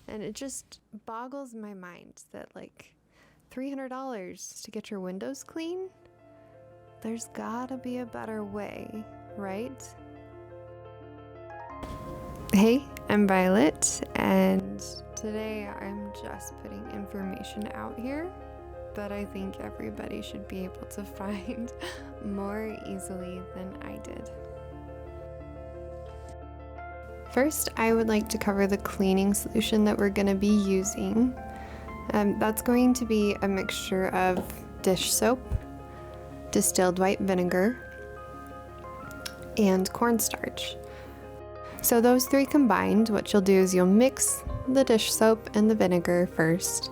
And it just boggles my mind that like $300 to get your windows clean? There's gotta be a better way, right? Hey, I'm Violet, and today I'm just putting information out here that I think everybody should be able to find more easily than I did. First, I would like to cover the cleaning solution that we're going to be using. That's going to be a mixture of dish soap, distilled white vinegar, and cornstarch. So those three combined, what you'll do is you'll mix the dish soap and the vinegar first,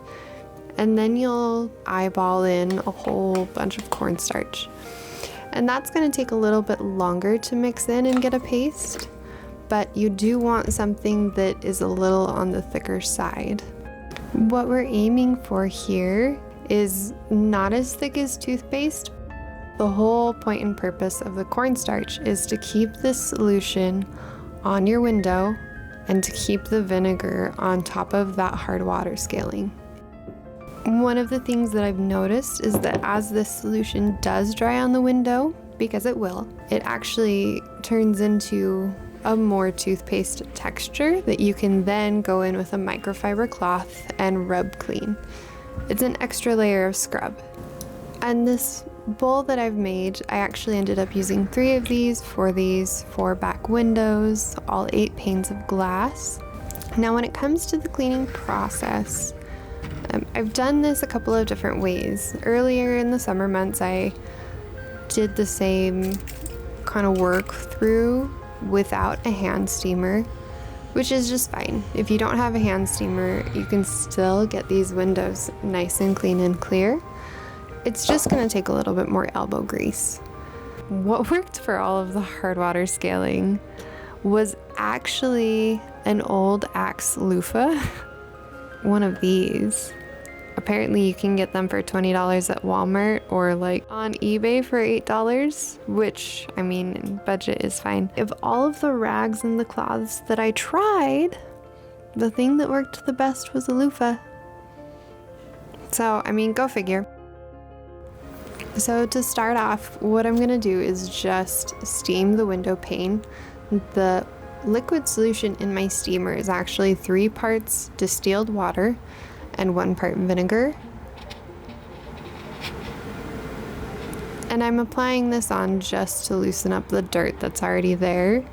and then you'll eyeball in a whole bunch of cornstarch. And that's going to take a little bit longer to mix in and get a paste, but you do want something that is a little on the thicker side. What we're aiming for here is not as thick as toothpaste. The whole point and purpose of the cornstarch is to keep this solution on your window and to keep the vinegar on top of that hard water scaling. One of the things that I've noticed is that as this solution does dry on the window, because it will, it actually turns into a more toothpaste texture that you can then go in with a microfiber cloth and rub clean. It's an extra layer of scrub. And this bowl that I've made, I actually ended up using 3 of these for these 4 back windows, all 8 panes of glass. Now when it comes to the cleaning process, I've done this a couple of different ways. Earlier in the summer months, I did the same kind of work through without a hand steamer, which is just fine. If you don't have a hand steamer, you can still get these windows nice and clean and clear. It's just going to take a little bit more elbow grease. What worked for all of the hard water scaling was actually an old Axe loofah, one of these. Apparently you can get them for $20 at Walmart or like on eBay for $8, which, I mean, budget is fine. Of all of the rags and the cloths that I tried, the thing that worked the best was a loofah. So, I mean, go figure. So to start off, what I'm gonna do is just steam the window pane. The liquid solution in my steamer is actually 3 parts distilled water and 1 part vinegar. And I'm applying this on just to loosen up the dirt that's already there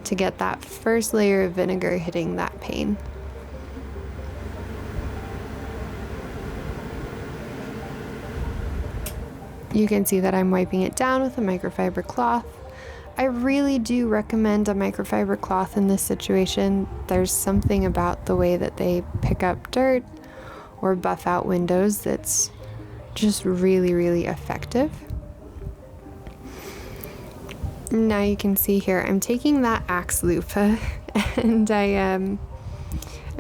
to get that first layer of vinegar hitting that pane. You can see that I'm wiping it down with a microfiber cloth. I really do recommend a microfiber cloth in this situation. There's something about the way that they pick up dirt or buff out windows that's just really, really effective. Now you can see here, I'm taking that Axe loofah and I'm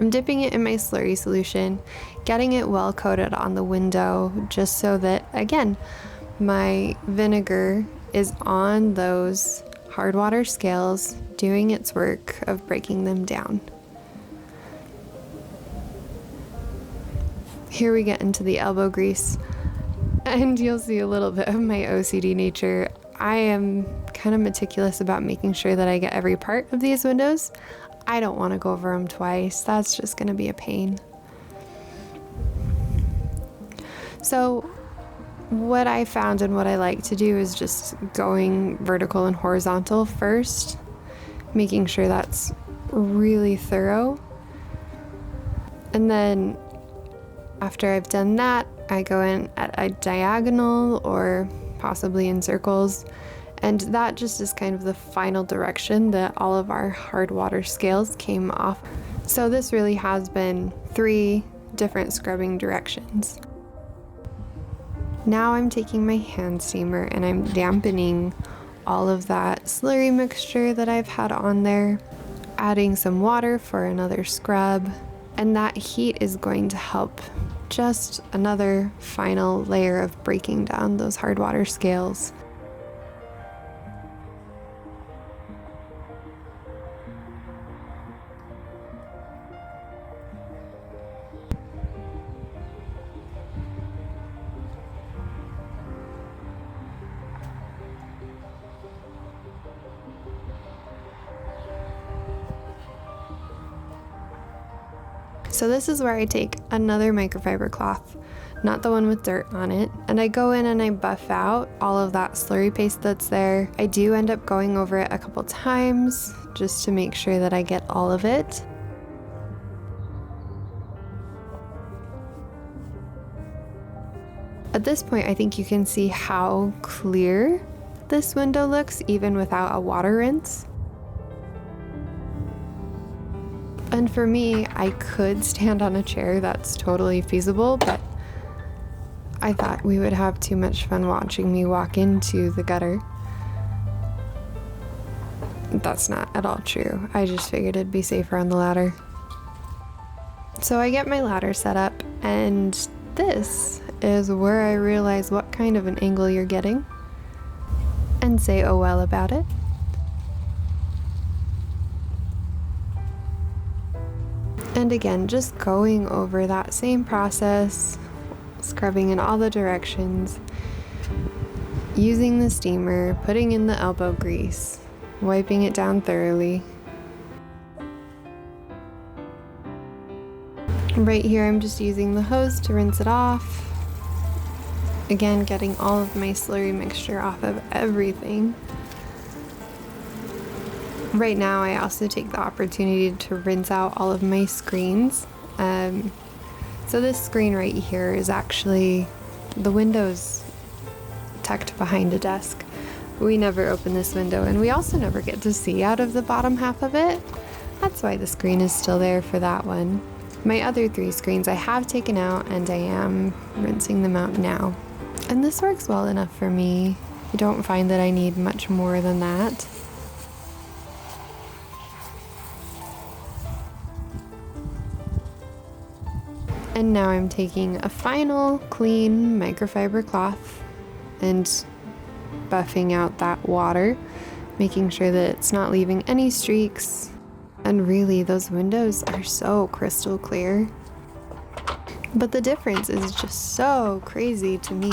dipping it in my slurry solution, getting it well coated on the window just so that, again, my vinegar is on those hard water scales doing its work of breaking them down. Here we get into the elbow grease, and you'll see a little bit of my OCD nature. I am kind of meticulous about making sure that I get every part of these windows. I don't want to go over them twice. That's just going to be a pain. So what I found and what I like to do is just going vertical and horizontal first, making sure that's really thorough. And then after I've done that, I go in at a diagonal or possibly in circles, and that just is kind of the final direction that all of our hard water scales came off. So this really has been 3 different scrubbing directions. Now I'm taking my hand steamer and I'm dampening all of that slurry mixture that I've had on there, adding some water for another scrub, and that heat is going to help just another final layer of breaking down those hard water scales. So this is where I take another microfiber cloth, not the one with dirt on it, and I go in and I buff out all of that slurry paste that's there. I do end up going over it a couple times just to make sure that I get all of it. At this point, I think you can see how clear this window looks even without a water rinse. And for me, I could stand on a chair, that's totally feasible, but I thought we would have too much fun watching me walk into the gutter. That's not at all true. I just figured it'd be safer on the ladder. So I get my ladder set up, and this is where I realize what kind of an angle you're getting and say oh well about it. And again, just going over that same process, scrubbing in all the directions, using the steamer, putting in the elbow grease, wiping it down thoroughly. Right here, I'm just using the hose to rinse it off. Again, getting all of my slurry mixture off of everything. Right now, I also take the opportunity to rinse out all of my screens. So this screen right here is actually the window's tucked behind a desk. We never open this window, and we also never get to see out of the bottom half of it. That's why the screen is still there for that one. My other 3 screens I have taken out, and I am rinsing them out now. And this works well enough for me. I don't find that I need much more than that. And now I'm taking a final clean microfiber cloth and buffing out that water, making sure that it's not leaving any streaks. And really, those windows are so crystal clear. But the difference is just so crazy to me.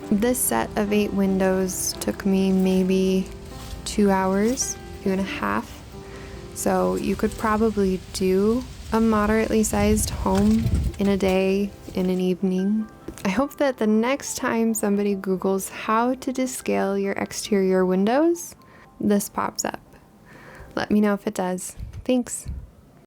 This set of 8 windows took me maybe 2 hours, 2.5. So you could probably do a moderately sized home in a day, in an evening. I hope that the next time somebody Googles how to descale your exterior windows, this pops up. Let me know if it does. Thanks.